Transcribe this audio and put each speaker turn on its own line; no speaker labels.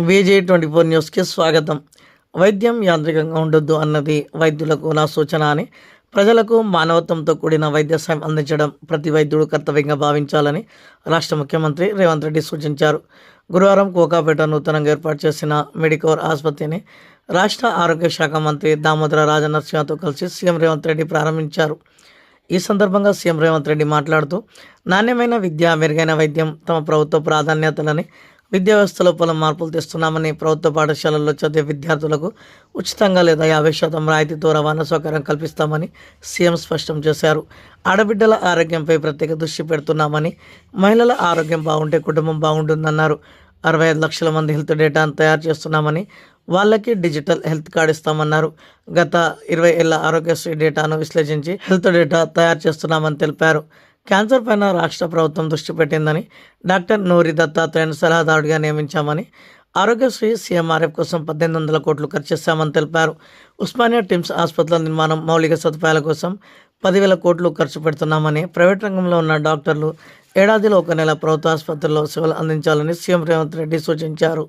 VJ24 న్యూస్కి స్వాగతం. వైద్యం యాంత్రికంగా ఉండొద్దు అన్నది వైద్యులకు నా సూచన అని, ప్రజలకు మానవత్వంతో కూడిన వైద్య సాయం అందించడం ప్రతి వైద్యుడు కర్తవ్యంగా భావించాలని రాష్ట్ర ముఖ్యమంత్రి రేవంత్ రెడ్డి సూచించారు. గురువారం కోకాపేట నూతనంగా ఏర్పాటు చేసిన మెడికోర్ ఆసుపత్రిని రాష్ట్ర ఆరోగ్య శాఖ మంత్రి దామోదర రాజనరసింహతో కలిసి సీఎం రేవంత్ రెడ్డి ప్రారంభించారు. ఈ సందర్భంగా సీఎం రేవంత్ రెడ్డి మాట్లాడుతూ, నాణ్యమైన విద్య, మెరుగైన వైద్యం తమ ప్రభుత్వ ప్రాధాన్యతలని, విద్యా వ్యవస్థలో పలు మార్పులు తెస్తున్నామని, ప్రభుత్వ పాఠశాలల్లో చదివే విద్యార్థులకు ఉచితంగా లేదా 50% రాయితీతో రవాణా సౌకర్యం కల్పిస్తామని సీఎం స్పష్టం చేశారు. ఆడబిడ్డల ఆరోగ్యంపై ప్రత్యేక దృష్టి పెడుతున్నామని, మహిళల ఆరోగ్యం బాగుంటే కుటుంబం బాగుంటుందన్నారు. 65 లక్షల మంది హెల్త్ డేటాను తయారు చేస్తున్నామని, వాళ్ళకి డిజిటల్ హెల్త్ కార్డు ఇస్తామన్నారు. గత 20 ఏళ్ల ఆరోగ్యశ్రీ డేటాను విశ్లేషించి హెల్త్ డేటా తయారు చేస్తున్నామని తెలిపారు. క్యాన్సర్ పైన రాష్ట్ర ప్రభుత్వం దృష్టి పెట్టిందని, డాక్టర్ నూరి దత్తాత్రేయను సలహాదారుడిగా నియమించామని, ఆరోగ్యశ్రీ సీఎంఆర్ఎఫ్ కోసం 1800 కోట్లు ఖర్చు చేశామని తెలిపారు. ఉస్మానియా టిమ్స్ ఆసుపత్రుల నిర్మాణం, మౌలిక సదుపాయాల కోసం 10,000 కోట్లు ఖర్చు పెడుతున్నామని, ప్రైవేట్ రంగంలో ఉన్న డాక్టర్లు ఏడాదిలో 1 నెల ప్రభుత్వ ఆసుపత్రుల్లో సేవలు అందించాలని సీఎం రేవంత్ రెడ్డి సూచించారు.